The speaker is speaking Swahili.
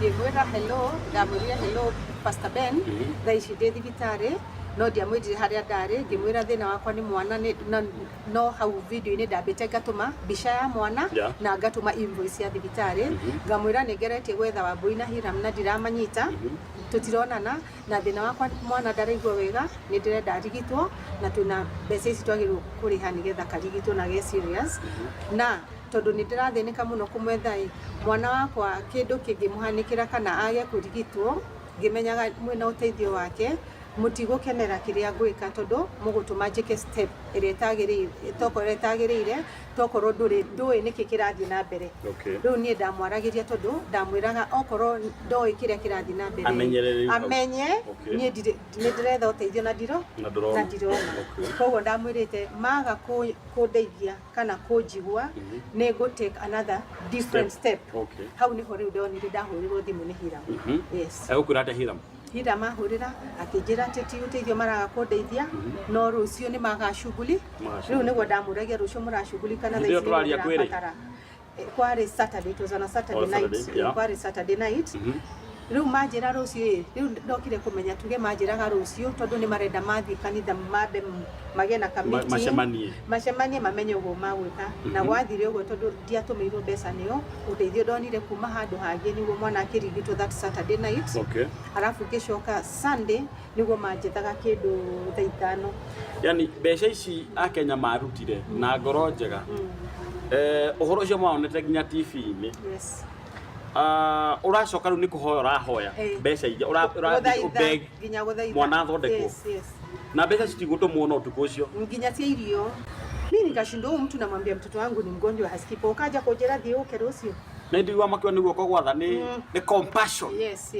ngĩmwĩra hello, ndamwĩrire hello Pastor Ben, thaa ici ndĩ thibitarĩ, no ndiamwĩrire harĩa ndarĩ, ngĩmwĩra thĩna wakwa nĩ mwana, no hau video-inĩ ndambĩte ngatũma mbica ya mwana na ngatũma invoice ya thibitarĩ, ngamwĩra nĩ ngeretie gwetha Wambui na Hiram na ndiramanyita, tũtironana na thĩna wakwa mwana ndaraigua wega, nĩ ndĩrenda arigitwo na twĩna mbeca ici twagĩrĩirwo kũrĩha nĩgetha karigitwo na ge serious, na tondu nĩ ndĩrathĩnĩka mũno kũmwetha mwana wakwa kĩndũ kĩngĩmũhanĩkĩra kana age kũrigitwo, ngĩmenyaga mwĩna ũteithio wake mutigũkenera kĩrĩa ngwĩka tondu mũgũtũma njĩke step ĩrĩa ĩtagĩrĩire tokorwo ndũĩ nĩkĩ kĩrathiĩ na mbere. Rĩu niĩ ndamwaragĩria tondu ndamwĩraga okorwo ndoĩ kĩrĩa kĩrathiĩ na mbere amenye niĩ nĩ ndĩretha ũteithio na ndirona. Koguo ndamwĩrĩte maga kũndeithia kana kũnjigua nĩ ngũ take another different step. Hau nĩho rĩu ndonire ndahũrĩrwo thimũ nĩ Hiram. Yes. Egũkwĩra atĩa Hiram? Hiram ahũrĩra akĩnjĩra atĩ ti ũteithio maraga kũndeithia no rũciũ nĩ magacuguli. Rĩu nĩguo ndamũragia rũciũ mũracuguli kana thaa ici ndĩrabatara. Kwarĩ Saturday, it was on a Saturday night. Kwarĩ Saturday night. Rĩu manjĩra rũciũ rĩu ndokire kũmenya tuge manjĩraga rũciũ tondu nĩ marenda mathiĩ kanitha mambe magĩe na committee macemanie mamenye ũguo magwĩka na gwathire ũguo tondu ndiatũmĩirwo mbeca nĩo ũteithio ndonire kuma handũ hangĩ nĩguo mwana akĩrigitwo that Saturday night. Arafu ngĩcoka Sunday nĩguo manjethaga kĩndũ thaa 5. Yani mbeca ici Akenya marutire na ngoro njega ũhoro ũcio maonete nginya TV-inĩ. Yes. Uracoka rĩu nĩ kũhoya ũrahoya mbeca iria ũrathiĩ nginya gũthaitha mwana athondekwo na mbeca citigũtũmwo na ũtukũ ũcio nginya cia irio. Mimi nikashindwa huyu mtu namwambia mtoto wangu ni mgonjwa hasikipo ukaja kujera thie uke rũciũ na ndio wamakwa nĩguo kwa gwatha ni compassion. Yes.